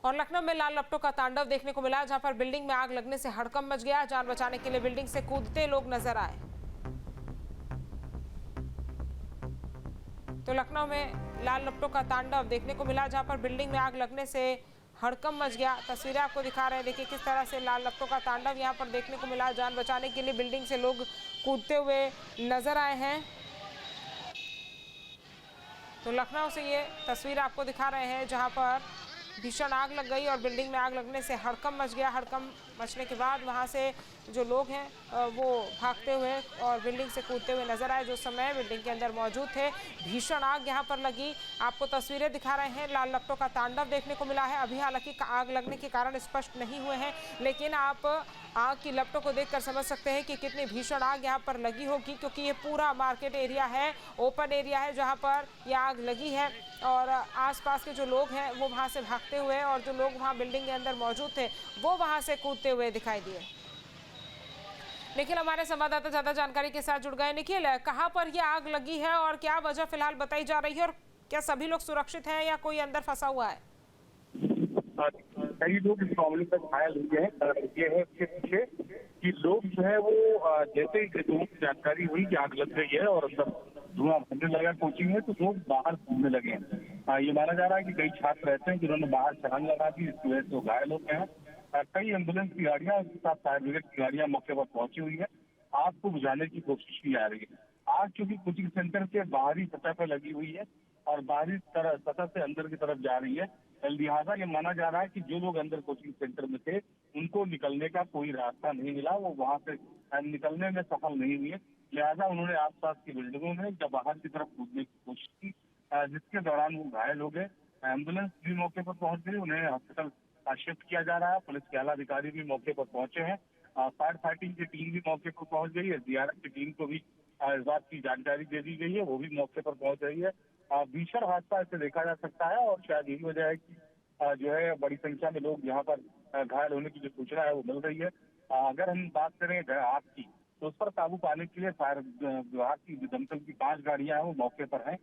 और लखनऊ में लाल लपटों का तांडव देखने को मिला, जहां पर बिल्डिंग में आग लगने से हड़कंप मच गया। जान बचाने के लिए बिल्डिंग से कूदते लोग नजर आए। तो लखनऊ में लाल लपटों का तांडव देखने को मिला, जहां पर बिल्डिंग में आग लगने से हड़कंप मच गया। तस्वीरें आपको दिखा रहे हैं, देखिए किस तरह से लाल लपटों का तांडव यहां पर देखने को मिला। जान बचाने के लिए बिल्डिंग से लोग कूदते हुए नजर आए हैं। तो लखनऊ से ये तस्वीर आपको दिखा रहे हैं, जहां पर भीषण आग लग गई और बिल्डिंग में आग लगने से हड़कंप मच गया। हड़कंप मचने के बाद वहां से जो लोग हैं वो भागते हुए और बिल्डिंग से कूदते हुए नजर आए। जो समय बिल्डिंग के अंदर मौजूद थे, भीषण आग यहां पर लगी। आपको तस्वीरें दिखा रहे हैं, लाल लपटों का तांडव देखने को मिला है। अभी हालांकि आग लगने के कारण स्पष्ट नहीं हुए हैं, लेकिन आप आग की लपटों को देखकर समझ सकते हैं कि कितनी भीषण आग यहाँ पर लगी होगी, क्योंकि ये पूरा मार्केट एरिया है, ओपन एरिया है जहाँ पर यह आग लगी है। और आसपास के जो लोग हैं वो वहाँ से भागते हुए, और जो लोग वहाँ बिल्डिंग के अंदर मौजूद थे वो वहाँ से कूदते हुए दिखाई दिए। निखिल हमारे संवाददाता ज्यादा जानकारी के साथ जुड़ गए। निखिल, कहाँ पर यह आग लगी है और क्या वजह फिलहाल बताई जा रही है, और क्या सभी लोग सुरक्षित हैं या कोई अंदर फंसा हुआ है? कई लोग इस मामले में घायल हुए हैं। ये है इसके पीछे कि लोग जो है वो जैसे ही लोगों की जानकारी हुई कि आग लग गई है और अंदर धुआं भरने लगा कोचिंग में, तो लोग बाहर घूमने लगे हैं। ये माना जा रहा है कि कई छात्र ऐसे हैं जिन्होंने बाहर छलांग लगा दी, इस वजह से वो घायल हो गए हैं। कई एम्बुलेंस की गाड़ियां, उसके साथ फायर ब्रिगेड की गाड़ियां मौके पर पहुंची हुई है। आग को बुझाने की कोशिश की जा रही है। आग चूंकि कोचिंग सेंटर के बाहरी सतह पर लगी हुई है और बाहरी सतह से अंदर की तरफ जा रही है, लिहाजा ये माना जा रहा है कि जो लोग अंदर कोचिंग सेंटर में थे उनको निकलने का कोई रास्ता नहीं मिला, वो वहां से निकलने में सफल नहीं हुए। लिहाजा उन्होंने आसपास की बिल्डिंगों में या बाहर की तरफ कूदने की कोशिश की, जिसके दौरान वो घायल हो गए। एम्बुलेंस भी मौके पर पहुंच गई, उन्हें हॉस्पिटल शिफ्ट किया जा रहा है। पुलिस के आला अधिकारी भी मौके पर पहुंचे हैं। फायर फाइटिंग की टीम भी मौके पर पहुंच गई है। डीआरएफ की टीम को भी इस बात की जानकारी दे दी गई है, वो भी मौके पर पहुंच रही है। भीषण हादसा इसे देखा जा सकता है और शायद यही वजह है कि जो है बड़ी संख्या में लोग यहाँ पर घायल होने की जो सूचना है वो मिल रही है। अगर हम बात करें आग की, तो उस पर काबू पाने के लिए फायर विभाग की दमकल की 5 गाड़ियां हैं वो मौके पर हैं।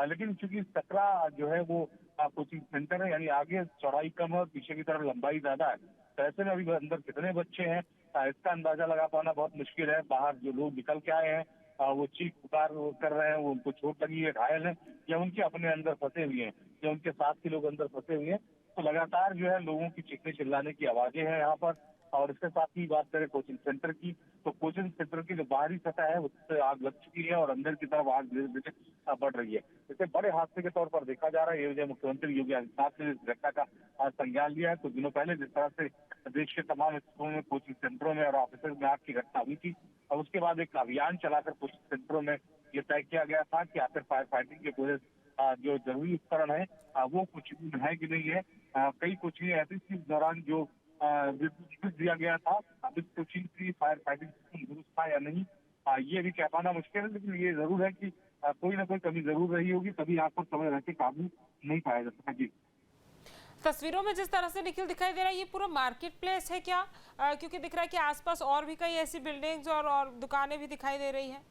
लेकिन चूंकि सकरा जो है वो कोचिंग सेंटर है, यानी आगे चौड़ाई कम है और पीछे की तरफ लंबाई ज्यादा है, तो ऐसे में अभी अंदर कितने बच्चे हैं इसका अंदाजा लगा पाना बहुत मुश्किल है। बाहर जो लोग निकल के आए हैं वो चीख पुकार कर रहे हैं, वो उनको चोट लगी है, घायल है, या उनके अपने अंदर फंसे हुए हैं, या उनके साथ के लोग अंदर फंसे हुए हैं। तो लगातार जो है लोगों की चीखने चिल्लाने की आवाजें हैं यहाँ पर। और इसके साथ ही बात करें कोचिंग सेंटर की, तो कोचिंग सेंटर की जो बाहरी सतह है उससे आग लग चुकी है और अंदर की तरफ आग धीरे धीरे बढ़ रही है। इसे बड़े हादसे के तौर पर देखा जा रहा है। ये वजह मुख्यमंत्री योगी आदित्यनाथ ने इस घटना का संज्ञान लिया है। कुछ दिनों पहले जिस तरह से देश के तमाम स्कूलों में, कोचिंग सेंटरों में और ऑफिस में आग की घटना हुई थी, और उसके बाद एक अभियान चलाकर कोचिंग सेंटरों में ये तय किया गया था कि आखिर फायर फाइटिंग के पूरे जो जरूरी उपकरण है वो कोचिंग है कि नहीं है। कई कोचिंग ऐसी थी इस दौरान जो विद्युत दिया गया था। अब इस कोचिंग की फायर फाइटिंग सिस्टम दुरुस्त था या नहीं, ये भी कह पाना मुश्किल है, लेकिन ये जरूर है कि कोई ना कोई कमी जरूर रही होगी, तभी आग पर समय रहते काबू नहीं पाया जा सका। जी, तस्वीरों में जिस तरह से निखिल दिखाई दे रहा है, ये पूरा मार्केट प्लेस है क्या? क्योंकि दिख रहा है कि आसपास और भी कई ऐसी बिल्डिंग्स और दुकानें भी दिखाई दे रही हैं।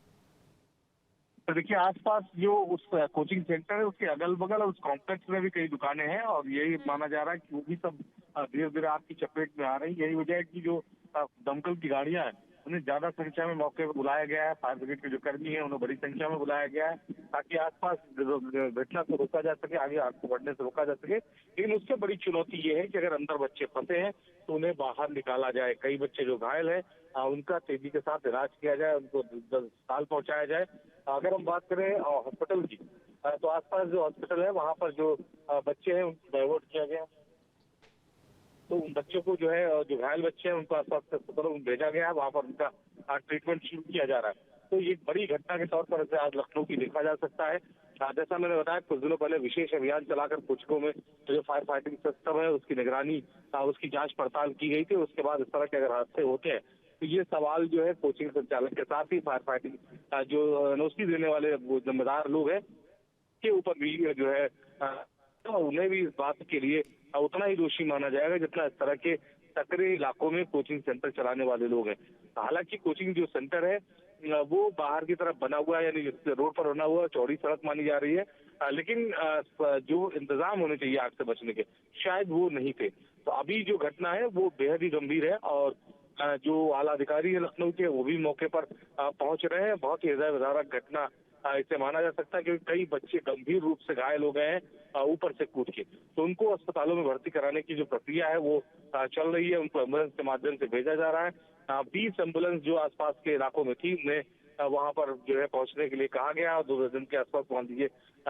तो देखिए आसपास जो उस कोचिंग सेंटर है उसके अगल बगल उस कॉम्प्लेक्स में भी कई दुकानें हैं और यही माना जा रहा है कि वो भी सब धीरे धीरे आग की चपेट में आ रही है। यही वजह है कि जो दमकल की गाड़ियां हैं उन्हें ज्यादा संख्या में मौके पर बुलाया गया है। फायर ब्रिगेड के जो कर्मी हैं उन्हें बड़ी संख्या में बुलाया गया है, ताकि आसपास घटना को रोका जा सके, आगे आग को बढ़ने से रोका जा सके। लेकिन उससे बड़ी चुनौती ये है कि अगर अंदर बच्चे फंसे हैं तो उन्हें बाहर निकाला जाए। कई बच्चे जो घायल हैं उनका तेजी के साथ इलाज किया जाए, उनको अस्पताल पहुंचाया जाए। अगर हम बात करें हॉस्पिटल की, तो आसपास जो हॉस्पिटल है वहां पर जो बच्चे हैं उनको डाइवर्ट किया गया, तो उन बच्चों को जो है जो घायल बच्चे हैं उनको आसपास अस्पतालों में भेजा गया है, वहां पर उनका ट्रीटमेंट शुरू किया जा रहा है। तो ये बड़ी घटना के तौर पर आज लखनऊ की देखा जा सकता है। जैसा मैंने बताया कुछ दिनों पहले विशेष अभियान चलाकर कोचिंगों में जो फायर फाइटिंग सिस्टम है उसकी निगरानी, उसकी जांच पड़ताल की गई थी। उसके बाद इस तरह के अगर हादसे होते हैं तो ये सवाल जो है कोचिंग संचालक के साथ ही फायर फाइटिंग जो एनओसी देने वाले वो जिम्मेदार लोग हैं के ऊपर भी जो है तो उन्हें भी इस बात के लिए उतना ही दोषी माना जाएगा जितना इस तरह के सक्रिय इलाकों में कोचिंग सेंटर चलाने वाले लोग हैं। हालांकि कोचिंग जो सेंटर है वो बाहर की तरफ बना हुआ है, यानी रोड पर बना हुआ चौड़ी सड़क मानी जा रही है। लेकिन जो इंतजाम होने चाहिए आग से बचने के, शायद वो नहीं थे। तो अभी जो घटना है वो बेहद ही गंभीर है और जो आला अधिकारी है लखनऊ के, वो भी मौके पर पहुंच रहे हैं। बहुत ही हृदय विदारक घटना इसे माना जा सकता है, क्योंकि कई बच्चे गंभीर रूप से घायल हो गए हैं ऊपर से कूद के। तो उनको अस्पतालों में भर्ती कराने की जो प्रक्रिया है वो चल रही है। उनको एम्बुलेंस के माध्यम से भेजा जा रहा है। 20 एम्बुलेंस जो आसपास के इलाकों में थी, उन्हें वहां पर जो है पहुंचने के लिए कहा गया और 2 दर्जन के आसपास मान लीजिए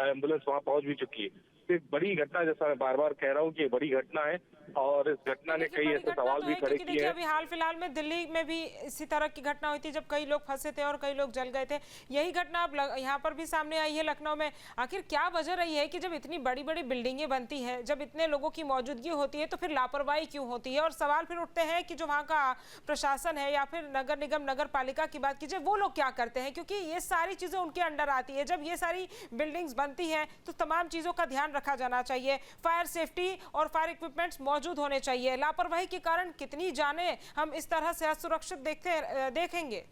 एम्बुलेंस वहां पहुंच भी चुकी है। तो एक बड़ी घटना, जैसा मैं बार बार कह रहा हूँ कि बड़ी घटना है और इस घटना ने कई ऐसे सवाल भी खड़े किए देखिए हैं। अभी हाल फिलहाल में दिल्ली में भी इसी तरह की घटना हुई थी, जब कई लोग फंसे थे और कई लोग जल गए थे। यही घटना अब यहाँ पर भी सामने आई है लखनऊ में। आखिर क्या वजह रही है कि जब इतनी बड़ी बड़ी बिल्डिंगें बनती हैं, जब इतने लोगों की मौजूदगी होती है, तो फिर लापरवाही क्यों होती है? और सवाल फिर उठते हैं कि जो वहाँ का प्रशासन है या फिर नगर निगम नगर पालिका की बात कीजिए, वो लोग क्या करते हैं? क्योंकि ये सारी चीजें उनके अंडर आती है। जब ये सारी बिल्डिंग्स बनती हैं तो तमाम चीजों का ध्यान रखा जाना चाहिए। फायर सेफ्टी और फायर इक्विपमेंट्स मौजूद होने चाहिए। लापरवाही के कारण कितनी जानें हम इस तरह से असुरक्षित देखेंगे।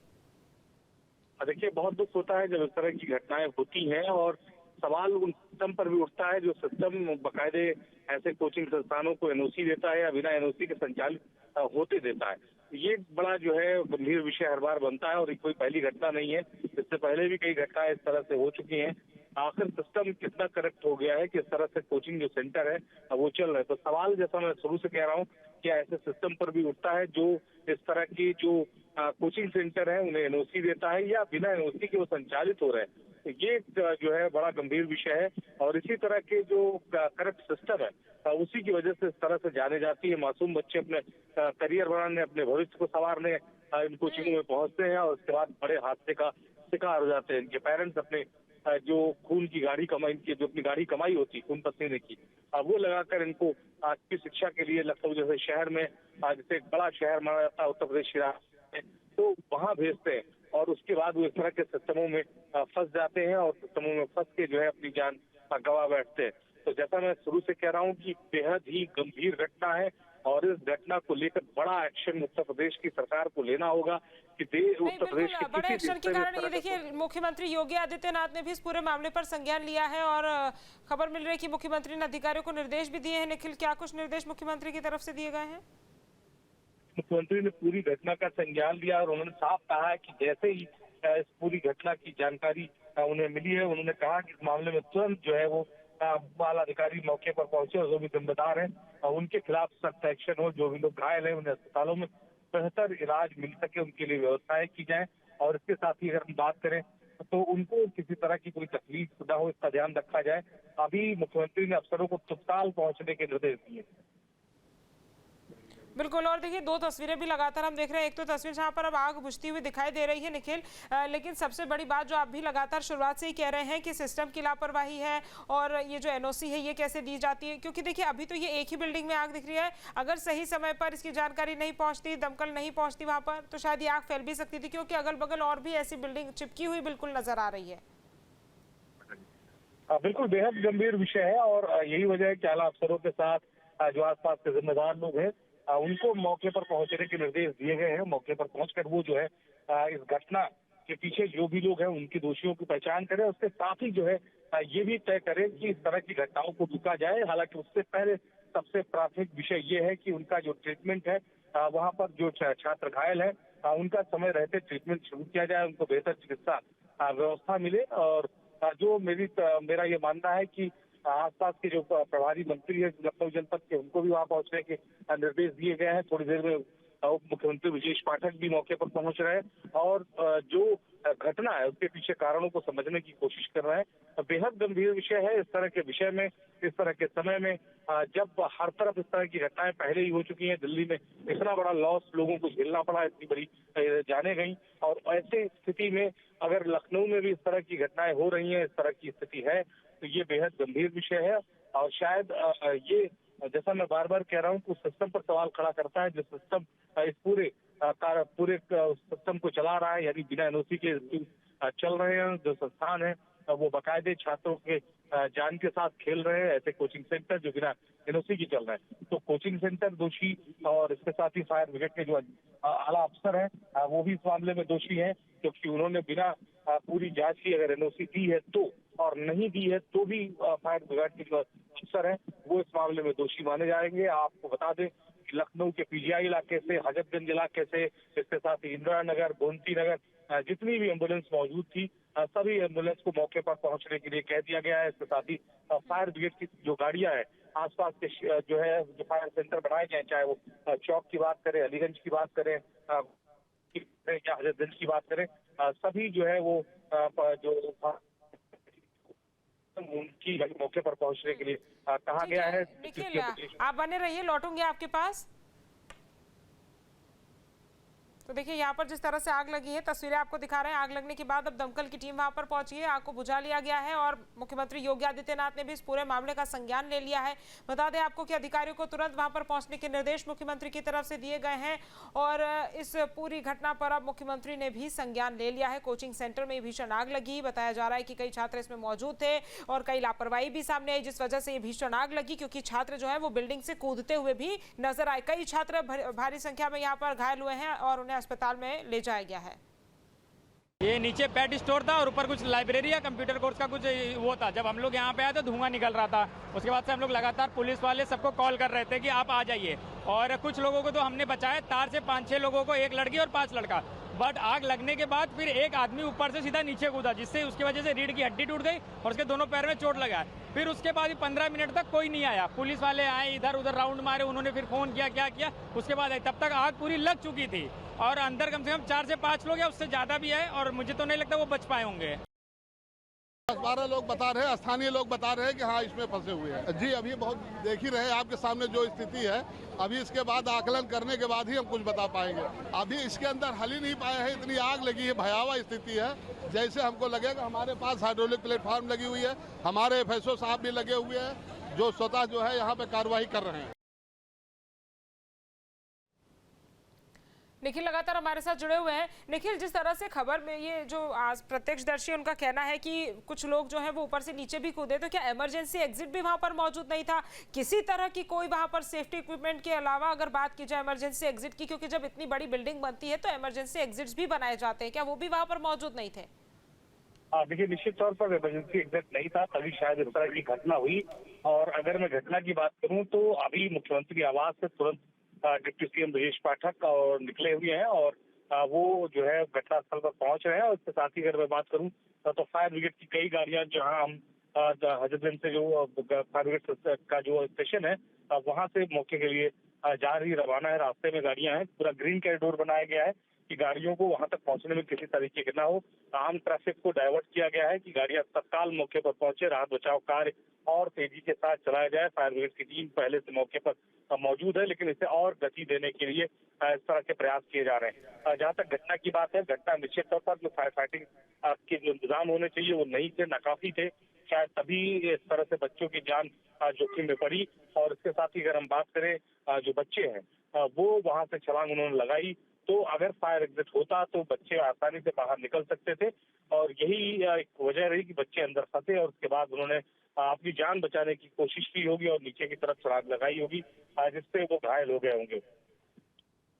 देखिए, बहुत दुख होता है जब इस तरह की घटनाएं होती हैं और सवाल उन सिस्टम पर भी उठता है जो सिस्टम बाकायदे ऐसे कोचिंग संस्थानों को एनओसी देता है या बिना एनओसी के संचालित होते देता है। ये बड़ा जो है गंभीर विषय हर बार बनता है और कोई पहली घटना नहीं है। इससे पहले भी कई घटनाएं इस तरह से हो चुकी हैं। आखिर सिस्टम कितना करप्ट हो गया है कि इस तरह से कोचिंग जो सेंटर है वो चल रहे हैं। तो सवाल, जैसा मैं शुरू से कह रहा हूँ, क्या ऐसे सिस्टम पर भी उठता है जो इस तरह की जो कोचिंग सेंटर है उन्हें एनओसी देता है या बिना एनओसी के वो संचालित हो रहे हैं। तो ये जो है बड़ा गंभीर विषय है और इसी तरह के जो करप्ट सिस्टम है उसी की वजह से इस तरह से जाने जाती है। मासूम बच्चे अपने करियर बनाने, अपने भविष्य को संवारने इन कोचिंगों में पहुंचते हैं और उसके बाद बड़े हादसे का शिकार हो जाते हैं। इनके पेरेंट्स अपने जो खून की गाड़ी कमाई, इनकी जो अपनी गाड़ी कमाई होती है खून पसीने की, वो लगाकर इनको अच्छी शिक्षा के लिए लखनऊ जैसे शहर में, जैसे एक बड़ा शहर माना जाता है उत्तर प्रदेश में, तो वहां भेजते हैं और उसके बाद वो इस तरह के सिस्टमों में फंस जाते हैं और सिस्टमों में फंस के जो है अपनी जान गंवा बैठते हैं। तो जैसा मैं शुरू से कह रहा हूँ कि बेहद ही गंभीर घटना है और इस घटना को लेकर बड़ा एक्शन उत्तर प्रदेश की सरकार को लेना होगा कि उत्तर प्रदेश के बड़े किसी एक्शन के कारण ये देखिए मुख्यमंत्री योगी आदित्यनाथ ने भी इस पूरे मामले पर संज्ञान लिया है और खबर मिल रही है कि मुख्यमंत्री ने अधिकारियों को निर्देश भी दिए हैं। निखिल, क्या कुछ निर्देश मुख्यमंत्री की तरफ से दिए गए हैं? मुख्यमंत्री ने पूरी घटना का संज्ञान लिया और उन्होंने साफ कहा है कि जैसे ही इस पूरी घटना की जानकारी उन्हें मिली है, उन्होंने कहा कि इस मामले में तुरंत जो है वो आला अधिकारी मौके पर पहुंचे और जो भी जिम्मेदार हैं उनके खिलाफ सख्त एक्शन हो। जो भी लोग घायल हैं उन्हें अस्पतालों में बेहतर इलाज मिल सके, उनके लिए व्यवस्थाएं की जाए और इसके साथ ही अगर हम बात करें तो उनको किसी तरह की कोई तकलीफ न हो, इसका ध्यान रखा जाए। अभी मुख्यमंत्री ने अफसरों को तत्काल पहुंचने के निर्देश दिए। बिल्कुल, और देखिए दो तस्वीरें भी लगातार हम देख रहे हैं। एक तो तस्वीर जहां पर अब आग बुझती हुई दिखाई दे रही है निखिल, लेकिन सबसे बड़ी बात जो आप भी लगातार शुरुआत से ही कह रहे हैं कि सिस्टम की लापरवाही है और ये जो एनओसी है ये कैसे दी जाती है। क्योंकि देखिए अभी तो ये एक ही बिल्डिंग में आग दिख रही है, अगर सही समय पर इसकी जानकारी नहीं पहुंचती, दमकल नहीं पहुंचती वहां पर, तो शायद ये आग फैल भी सकती थी, क्योंकि अगल बगल और भी ऐसी बिल्डिंग चिपकी हुई बिल्कुल नजर आ रही है। बिल्कुल बेहद गंभीर विषय है और यही वजह है कि आला अफसरों के साथ जो आसपास के जिम्मेदार लोग हैं उनको मौके पर पहुंचने के निर्देश दिए गए हैं। मौके पर पहुंचकर वो जो है इस घटना के पीछे जो भी लोग हैं उनके दोषियों की पहचान करें। उसके साथ ही जो है ये भी तय करें कि इस तरह की घटनाओं को रुका जाए। हालांकि उससे पहले सबसे प्राथमिक विषय ये है कि उनका जो ट्रीटमेंट है वहाँ पर जो छात्र घायल है उनका समय रहते ट्रीटमेंट शुरू किया जाए, उनको बेहतर चिकित्सा व्यवस्था मिले। और जो मेरा ये मानना है कि आसपास के जो प्रभारी मंत्री है लखनऊ जनपद के, उनको भी वहां पहुंचने के निर्देश दिए गए हैं। थोड़ी देर में उप मुख्यमंत्री ब्रजेश पाठक भी मौके पर पहुंच रहे हैं और जो घटना है उसके पीछे कारणों को समझने की कोशिश कर रहे हैं। बेहद गंभीर विषय है। इस तरह के विषय में, इस तरह के समय में जब हर तरफ इस तरह की घटनाएं पहले ही हो चुकी हैं, दिल्ली में इतना बड़ा लॉस लोगों को झेलना पड़ा, इतनी बड़ी जाने गई, और ऐसे स्थिति में अगर लखनऊ में भी इस तरह की घटनाएं हो रही हैं, इस तरह की स्थिति है, तो ये बेहद गंभीर विषय है। और शायद ये, जैसा मैं बार बार कह रहा हूँ, उस सिस्टम पर सवाल खड़ा करता है जो सिस्टम इस पूरे सिस्टम को चला रहा है, यानी बिना एनओसी के चल रहे हैं। जो संस्थान है वो बाकायदे छात्रों के जान के साथ खेल रहे हैं। ऐसे कोचिंग सेंटर जो बिना एनओसी की चल रहे हैं, तो कोचिंग सेंटर दोषी और इसके साथ ही फायर ब्रिगेड के जो आला अफसर हैं वो भी इस मामले में दोषी हैं, क्योंकि उन्होंने बिना पूरी जांच की अगर एनओसी दी है तो और नहीं दी है तो भी फायर ब्रिगेड के जो अफसर हैं वो इस मामले में दोषी माने जाएंगे। आपको बता दें कि लखनऊ के पीजीआई इलाके से, हजरतगंज इलाके से, इसके साथ ही इंदिरा नगर, गोमती नगर, जितनी भी एम्बुलेंस मौजूद थी सभी एम्बुलेंस को मौके पर पहुंचने के लिए कह दिया गया है। इसके साथ ही फायर ब्रिगेड की जो गाड़ियां हैं आसपास के जो है जो फायर सेंटर बनाए गए, चाहे वो चौक की बात करें, अलीगंज की बात करें या हजरतगंज की बात करें, सभी जो है वो जो उनकी मौके पर पहुंचने के लिए कहा गया है। निखिल, आप बने रहिए, लौटूंगे आपके पास। तो देखिए यहाँ पर जिस तरह से आग लगी है, तस्वीरें आपको दिखा रहे हैं। आग लगने के बाद अब दमकल की टीम वहां पर पहुंची है, आग को बुझा लिया गया है और मुख्यमंत्री योगी आदित्यनाथ ने भी इस पूरे मामले का संज्ञान ले लिया है। बता दें आपको कि अधिकारियों को तुरंत वहां पर पहुंचने के निर्देश मुख्यमंत्री की तरफ से दिए गए हैं और इस पूरी घटना पर अब मुख्यमंत्री ने भी संज्ञान ले लिया है। कोचिंग सेंटर में भीषण आग लगी, बताया जा रहा है कि कई छात्र इसमें मौजूद थे और कई लापरवाही भी सामने आई जिस वजह से ये भीषण आग लगी, क्योंकि छात्र जो है वो बिल्डिंग से कूदते हुए भी नजर आए। कई छात्र भारी संख्या में यहाँ पर घायल हुए हैं और उन्हें अस्पताल में ले जाया गया है। ये नीचे पेट स्टोर था और ऊपर कुछ लाइब्रेरी या कंप्यूटर कोर्स का कुछ वो था। जब हम लोग यहाँ पे आए तो धुआं निकल रहा था। उसके बाद से हम लोग लगातार पुलिस वाले सबको कॉल कर रहे थे कि आप आ जाइए और कुछ लोगों को तो हमने बचाया, तार से 5-6 लोगों को, 1 लड़की और 5 लड़का। बट आग लगने के बाद फिर एक आदमी ऊपर से सीधा नीचे कूदा, जिससे उसकी वजह से रीढ़ की हड्डी टूट गई और उसके दोनों पैर में चोट लगा। फिर उसके बाद 15 मिनट तक कोई नहीं आया। पुलिस वाले आए, इधर उधर राउंड मारे, उन्होंने फिर फोन किया, क्या किया, उसके बाद आए। तब तक आग पूरी लग चुकी थी और अंदर कम से कम 4 से 5 लोग या उससे ज्यादा भी है और मुझे तो नहीं लगता वो बच पाए होंगे। 10-12 लोग बता रहे हैं, स्थानीय लोग बता रहे हैं कि हाँ इसमें फंसे हुए हैं। जी अभी बहुत देख ही रहे आपके सामने जो स्थिति है। अभी इसके बाद आकलन करने के बाद ही हम कुछ बता पाएंगे। अभी इसके अंदर हल ही नहीं पाया है, इतनी आग लगी है, भयावह स्थिति है। जैसे हमको लगेगा हमारे पास हाइड्रोलिक प्लेटफॉर्म लगी हुई है, हमारे FSO साहब भी लगे हुए हैं जो स्वतः जो है यहाँ पे कार्रवाई कर रहे हैं। निखिल लगातार हमारे साथ जुड़े हुए हैं। निखिल, जिस तरह से खबर में ये जो आज प्रत्यक्षदर्शी उनका कहना है कि कुछ लोग जो हैं वो ऊपर से नीचे भी कूदे, तो क्या इमरजेंसी एग्जिट भी वहां पर मौजूद नहीं था? किसी तरह की कोई वहां पर सेफ्टी इक्विपमेंट के अलावा अगर बात की जाए इमरजेंसी एग्जिट की, क्योंकि जब इतनी बड़ी बिल्डिंग बनती है तो इमरजेंसी एग्जिट्स भी बनाए जाते हैं, क्या वो भी वहां पर मौजूद नहीं थे? देखिए निश्चित तौर पर इमरजेंसी एग्जिट नहीं था, तभी शायद इस तरह की घटना हुई। और अगर मैं घटना की बात करूं तो अभी मुख्यमंत्री आवास से तुरंत डिप्टी सीएम ब्रजेश पाठक और निकले हुए हैं और वो जो है घटनास्थल पर पहुंच रहे हैं। और इसके साथ ही अगर मैं बात करूं तो फायर ब्रिगेड की कई गाड़ियां जहां हम हजरतगंज से जो फायर ब्रिगेड का जो स्टेशन है वहां से मौके के लिए जा रही रवाना है। रास्ते में गाड़ियां हैं, पूरा ग्रीन कॉरिडोर बनाया गया है कि गाड़ियों को वहां तक पहुंचने में किसी तरीके के ना हो। आम ट्रैफिक को डाइवर्ट किया गया है कि गाड़ियां तत्काल मौके पर पहुंचे, राहत बचाव कार्य और तेजी के साथ चलाया जाए। फायर ब्रिगेड की टीम पहले से मौके पर मौजूद है, लेकिन इसे और गति देने के लिए इस तरह के प्रयास किए जा रहे हैं। जहां तक घटना की बात है, घटना निश्चित तौर पर जो फायर फाइटिंग के जो इंतजाम होने चाहिए वो नहीं थे, नाकाफी थे। शायद तभी इस तरह से बच्चों की जान जोखिम में पड़ी। और इसके साथ ही अगर हम बात करें जो बच्चे हैं वो वहां से छलांग उन्होंने लगाई, तो अगर फायर एग्जिट होता तो बच्चे आसानी से बाहर निकल सकते थे। और यही एक वजह रही कि बच्चे अंदर फंसे और उसके बाद उन्होंने अपनी जान बचाने की कोशिश की होगी और नीचे की तरफ छलांग लगाई होगी, जिससे वो घायल हो गए होंगे।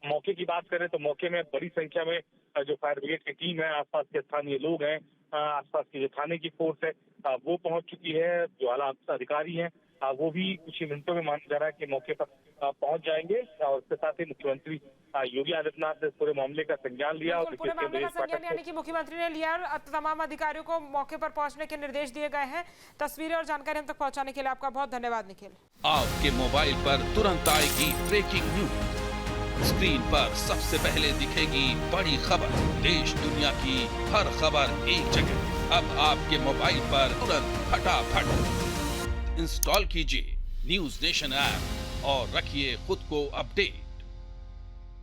मौके की बात करें तो मौके में बड़ी संख्या में जो फायर ब्रिगेड की टीम है, आसपास के स्थानीय लोग हैं, आसपास की जो थाने की फोर्स है वो पहुंच चुकी है। जो आला अधिकारी हैं वो भी कुछ ही मिनटों में माना जा रहा है कि मौके पर पहुंच जाएंगे। और इसके साथ ही मुख्यमंत्री योगी आदित्यनाथ ने इस पूरे मामले का संज्ञान लिया और पूरे मामले का संज्ञान यानी कि मुख्यमंत्री ने लिया और तमाम अधिकारियों को मौके पर पहुंचने के निर्देश दिए गए हैं। तस्वीरें और जानकारी हम तक पहुंचाने के लिए आपका बहुत धन्यवाद निखिल। आपके मोबाइल पर तुरंत आएगी ब्रेकिंग न्यूज, स्क्रीन पर सबसे पहले दिखेगी बड़ी खबर, देश दुनिया की हर खबर एक जगह। अब आपके मोबाइल पर तुरंत फटाफट इंस्टॉल कीजिए न्यूज़ नेशन ऐप और रखिए खुद को अपडेट।